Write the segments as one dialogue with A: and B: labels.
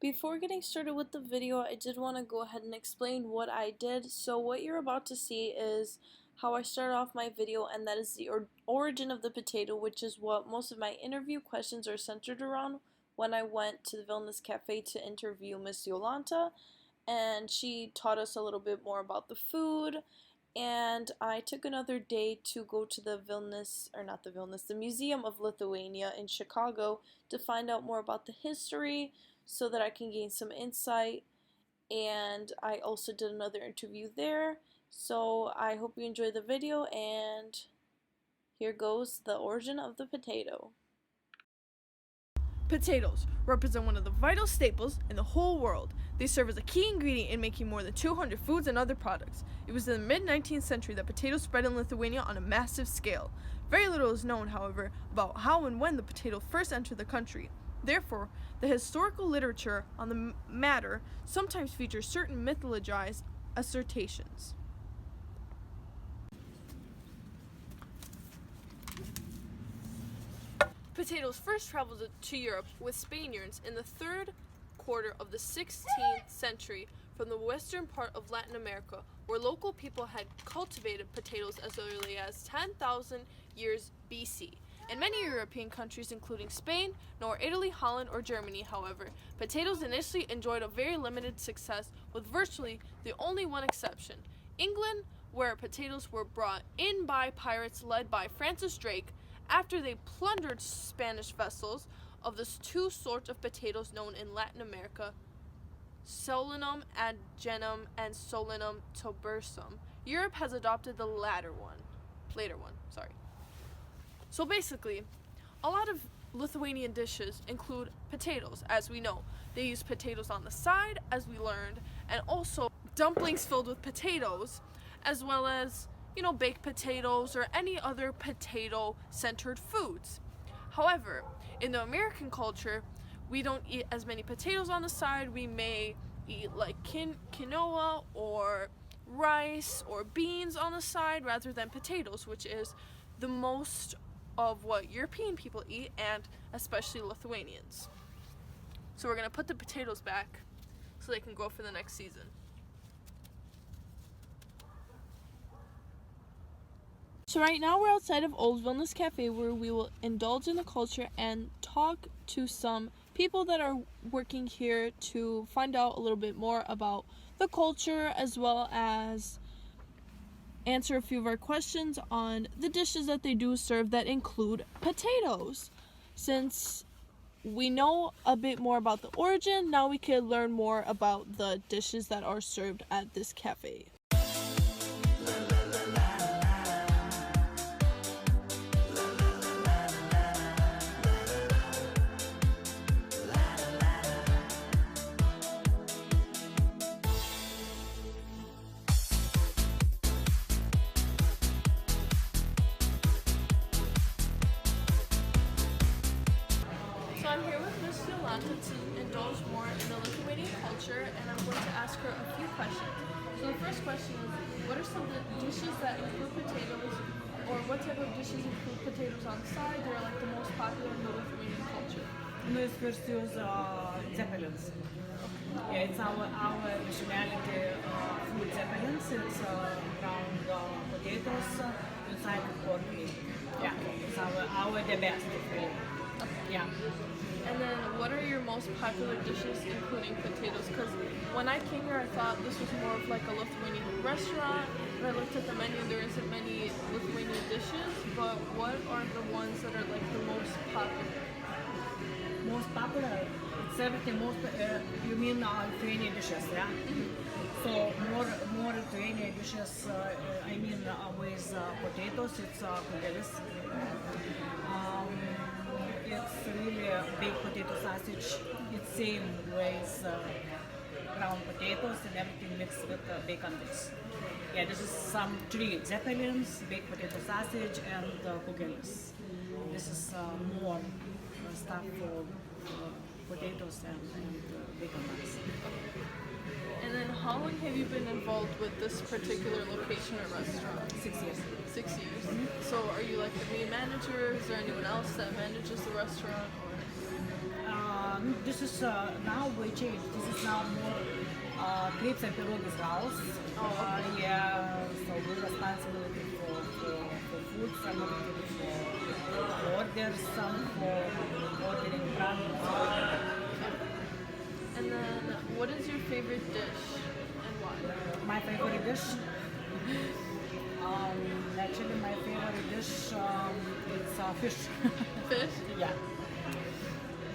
A: Before getting started with the video, I did want to go ahead and explain what I did. So what you're about to see is how I started off my video, and that is the origin of the potato, which is what most of my interview questions are centered around when I went to the Vilnius Cafe to interview Miss Jolanta, and she taught us a little bit more about the food. And I took another day to go to the Museum of Lithuania in Chicago to find out more about the history so that I can gain some insight. And I also did another interview there. So I hope you enjoy the video, and here goes the origin of the potato.
B: Potatoes represent one of the vital staples in the whole world. They serve as a key ingredient in making more than 200 foods and other products. It was in the mid-19th century that potatoes spread in Lithuania on a massive scale. Very little is known, however, about how and when the potato first entered the country. Therefore, the historical literature on the matter sometimes features certain mythologized assertions. Potatoes first traveled to Europe with Spaniards in the third quarter of the 16th century from the western part of Latin America, where local people had cultivated potatoes as early as 10,000 years BC. In many European countries, including Spain, nor Italy, Holland, or Germany, however, potatoes initially enjoyed a very limited success, with virtually the only one exception: England, where potatoes were brought in by pirates led by Francis Drake after they plundered Spanish vessels of the two sorts of potatoes known in Latin America, Solanum agenum and Solanum tuberosum. Europe has adopted the later one. So basically, a lot of Lithuanian dishes include potatoes, as we know. They use potatoes on the side, as we learned, and also dumplings filled with potatoes, as well as, baked potatoes or any other potato-centered foods. However, in the American culture, we don't eat as many potatoes on the side. We may eat like quinoa or rice or beans on the side rather than potatoes, which is the most of what European people eat, and especially Lithuanians. So we're going to put the potatoes back so they can grow for the next season.
A: So right now we're outside of Old Vilnius Cafe, where we will indulge in the culture and talk to some people that are working here to find out a little bit more about the culture, as well as answer a few of our questions on the dishes that they do serve that include potatoes. Since we know a bit more about the origin, now we can learn more about the dishes that are served at this cafe.
B: So I'm here with Miss Jolanta to indulge more in the Lithuanian culture, and I'm going to ask her a few questions. So the first question is, what are some of the dishes that include potatoes, or what type of dishes include potatoes on the side that are like the most popular in the Lithuanian culture?
C: First use zeppelins. Yeah, it's our nationality food zeppelins. It's ground potatoes inside pork meat. Yeah, it's our the best really. Yeah.
B: And then what are your most popular dishes including potatoes? Because when I came here, I thought this was more of like a Lithuanian restaurant, and I looked at the menu and there isn't many Lithuanian dishes, but what are the ones that are like the most popular?
C: Most popular? It's everything most, you mean Lithuanian dishes, yeah? Mm-hmm. So more Lithuanian dishes, with potatoes, it's kugelis. It's really a baked potato sausage. It's same with ground potatoes and everything mixed with bacon bits. Yeah, this is some three zeppelins, baked potato sausage, and kugelis. This is more stuff for potatoes and bacon bits.
B: And then how long have you been involved with this particular location or restaurant?
C: 6 years.
B: 6 years. Mm-hmm. So are you like the main manager? Is there anyone else that manages the restaurant? Or?
C: This is now we change. This is now more crepes and pierogies house. Yeah, so we're responsibility for food, some of it for orders, some for ordering products.
B: And then, what is your favorite dish and why?
C: My favorite dish, actually my favorite dish is fish.
B: Fish?
C: Yeah.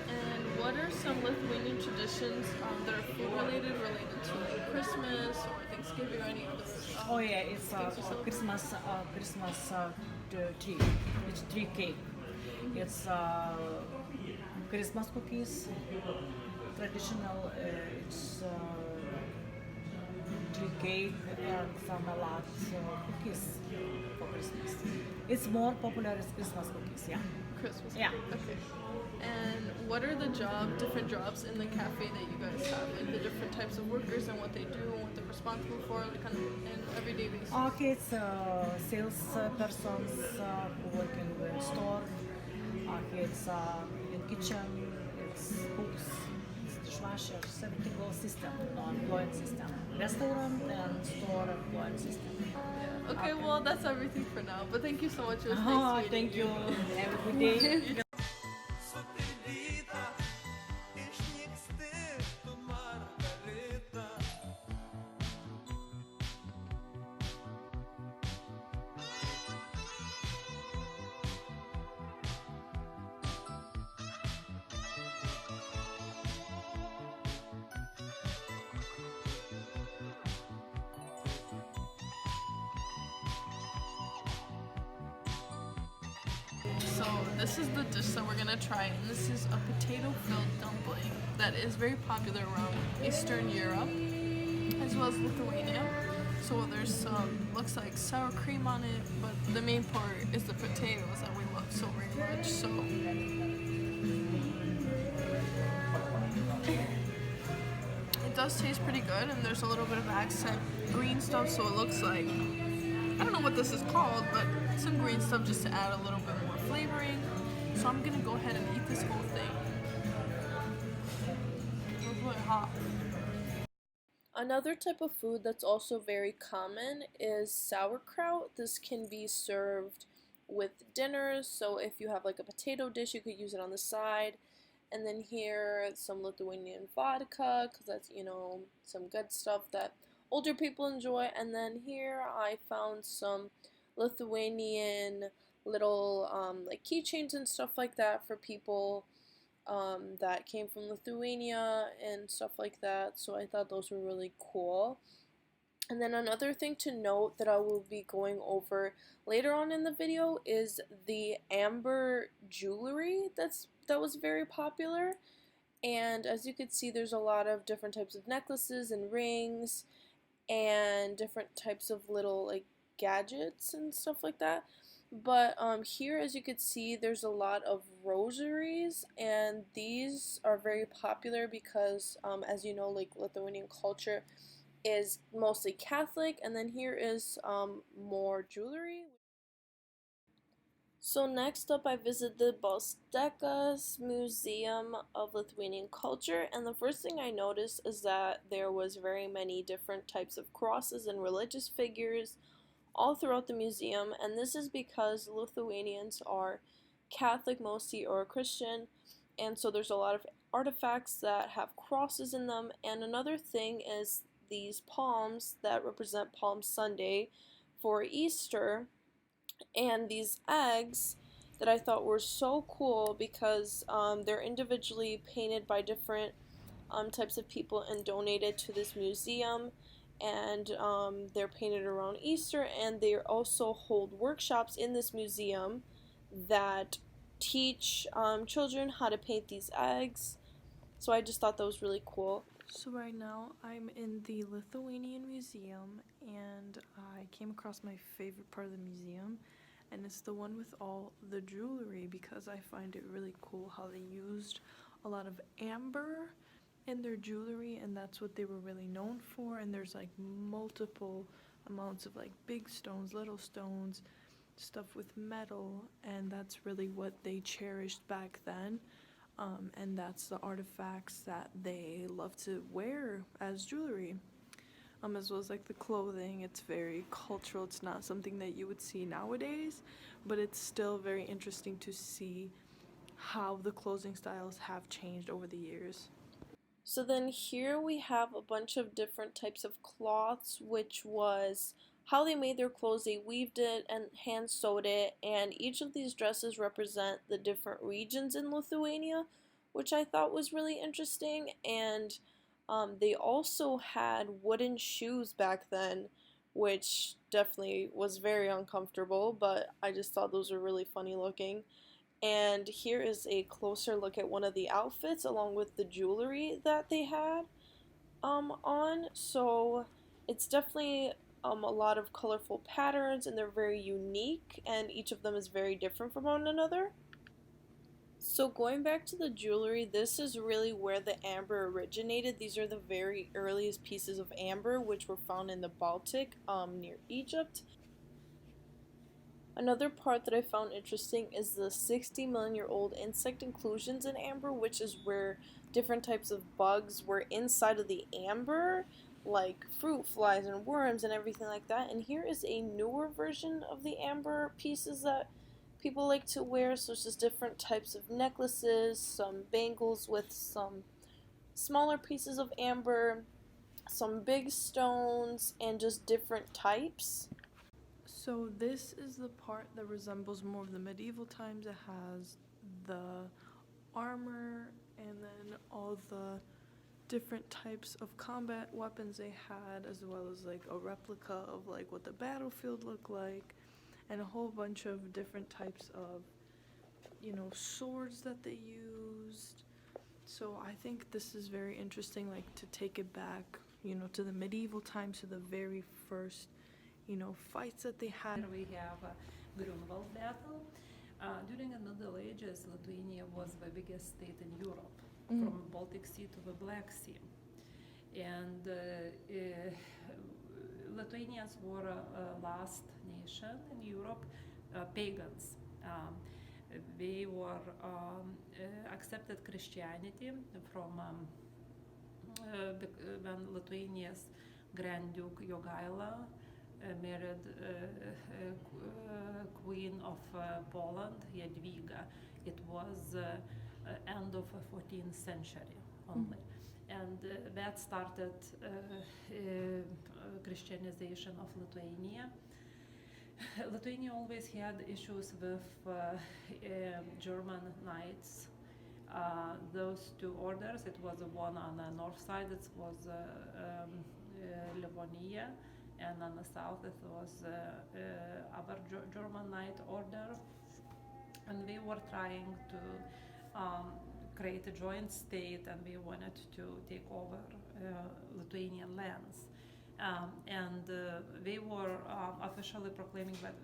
B: And what are some Lithuanian traditions that are food related to like Christmas or Thanksgiving or any other?
C: Oh yeah, it's
B: things you celebrate?
C: Christmas tree. It's tree cake. It's Christmas cookies. Traditional. It's tree cake and some a lot cookies for Christmas. It's more popular as Christmas cookies. Yeah.
B: Christmas.
C: Yeah.
B: Okay. And what are the different jobs in the cafe that you guys have? Like the different types of workers and what they do and what they're responsible for, like kind of in everyday basis.
C: Okay, it's sales persons who work in the store. Okay, it's in kitchen. It's cooks. It's dishwashers. Everything goes system, employment system. Restaurant and store employment system.
B: Yeah. Okay, well that's everything for now. But thank you so much. It was
C: Oh,
B: nice meeting
C: thank you.
B: you.
C: Have a good day.
B: So this is the dish that we're gonna try, and this is a potato-filled dumpling that is very popular around Eastern Europe as well as Lithuania. So there's some, looks like sour cream on it, but the main part is the potatoes that we love so very much. So it does taste pretty good, and there's a little bit of accent green stuff, so it looks like, I don't know what this is called, but some green stuff just to add a little bit more flavoring. So I'm gonna go ahead and eat this whole thing. It's really hot.
A: Another type of food that's also very common is sauerkraut. This can be served with dinners, so if you have like a potato dish, you could use it on the side. And then here, some Lithuanian vodka, because that's, some good stuff that older people enjoy. And then here I found some Lithuanian little like keychains and stuff like that for people that came from Lithuania and stuff like that. So I thought those were really cool. And then another thing to note that I will be going over later on in the video is the amber jewelry that was very popular. And as you can see, there's a lot of different types of necklaces and rings and different types of little like gadgets and stuff like that. But here, as you can see, there's a lot of rosaries, and these are very popular because, as you know, like Lithuanian culture is mostly Catholic. And then here is more jewelry. So next up, I visited the Balstekas Museum of Lithuanian Culture, and the first thing I noticed is that there was very many different types of crosses and religious figures all throughout the museum, and this is because Lithuanians are Catholic mostly or Christian, and so there's a lot of artifacts that have crosses in them. And another thing is these palms that represent Palm Sunday for Easter, and these eggs that I thought were so cool because they're individually painted by different types of people and donated to this museum. And they're painted around Easter, and they also hold workshops in this museum that teach children how to paint these eggs. So I just thought that was really cool.
B: So right now I'm in the Lithuanian Museum, and I came across my favorite part of the museum, and it's the one with all the jewelry, because I find it really cool how they used a lot of amber in their jewelry, and that's what they were really known for. And there's like multiple amounts of like big stones, little stones, stuff with metal, and that's really what they cherished back then.
A: and that's the artifacts that they love to wear as jewelry. As well as like the clothing, it's very cultural. It's not something that you would see nowadays, but it's still very interesting to see how the clothing styles have changed over the years. So then here we have a bunch of different types of cloths, which was how they made their clothes. They weaved it and hand sewed it, and each of these dresses represent the different regions in Lithuania, which I thought was really interesting. And they also had wooden shoes back then, which definitely was very uncomfortable, but I just thought those were really funny looking. And here is a closer look at one of the outfits along with the jewelry that they had on. So it's definitely a lot of colorful patterns, and they're very unique, and each of them is very different from one another. So going back to the jewelry, this is really where the amber originated. These are the very earliest pieces of amber, which were found in the Baltic near Egypt. Another part that I found interesting is the 60 million-year-old insect inclusions in amber, which is where different types of bugs were inside of the amber, like fruit flies and worms and everything like that. And here is a newer version of the amber pieces that people like to wear. So it's just different types of necklaces, some bangles with some smaller pieces of amber, some big stones, and just different types. So this is the part that resembles more of the medieval times. It has the armor and then all the different types of combat weapons they had, as well as like a replica of like what the battlefield looked like, and a whole bunch of different types of, swords that they used. So I think this is very interesting, like to take it back, to the medieval times, to the very first fights that they had.
D: Here we have Grunwald battle. During the Middle Ages, Lithuania was the biggest state in Europe, from Baltic Sea to the Black Sea. And Lithuanians were last nation in Europe, pagans. They were accepted Christianity from when Lithuania's Grand Duke Jogaila married Queen of Poland, Jadwiga. It was end of 14th century only. And that started Christianization of Lithuania. Lithuania always had issues with German knights. Those two orders, it was one on the north side, it was Livonia, and on the south it was other German Knight Order, and we were trying to create a joint state, and we wanted to take over Lithuanian lands. We were officially proclaiming that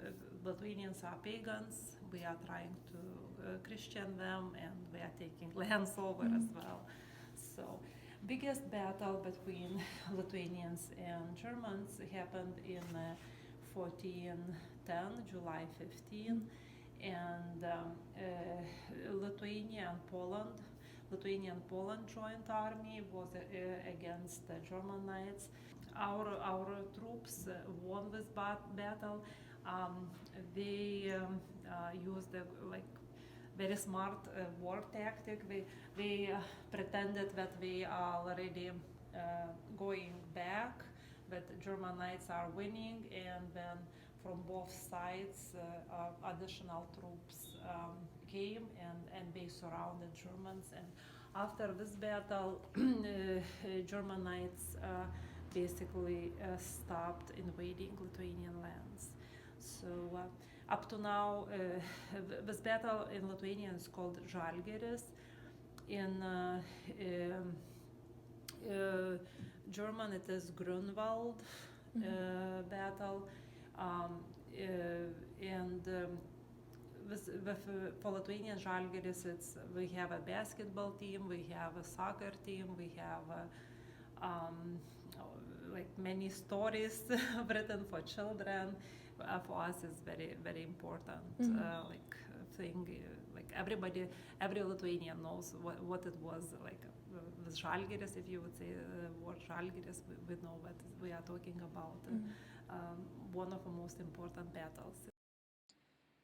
D: Lithuanians are pagans, we are trying to Christian them, and we are taking lands over as well. So biggest battle between Lithuanians and Germans happened in 1410, July 15, and Lithuanian Poland joint army was against the German knights. Our troops won this battle. They used very smart war tactic. They pretended that they are already going back, that German knights are winning, and then from both sides additional troops came and they surrounded Germans. And after this battle, German knights basically stopped invading Lithuanian lands. So up to now, this battle in Lithuania is called Žalgiris. In German, it is Grunwald battle. For Lithuanian Žalgiris, we have a basketball team, we have a soccer team, we have many stories written for children. For us, it's very very important thing, like every Lithuanian knows what it was like with Žalgiris. If you would say what Žalgiris, we know what we are talking about. One of the most important battles.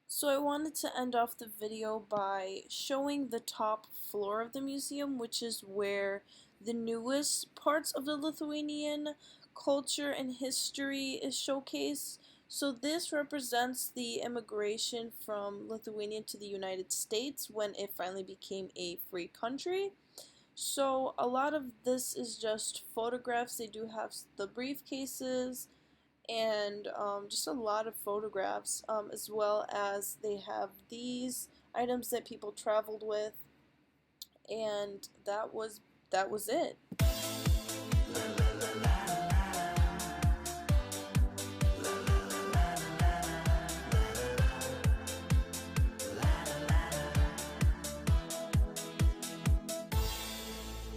A: So I wanted to end off the video by showing the top floor of the museum, which is where the newest parts of the Lithuanian culture and history is showcased. So this represents the immigration from Lithuania to the United States when it finally became a free country. So a lot of this is just photographs. They do have the briefcases and just a lot of photographs, as well as they have these items that people traveled with, and that was it.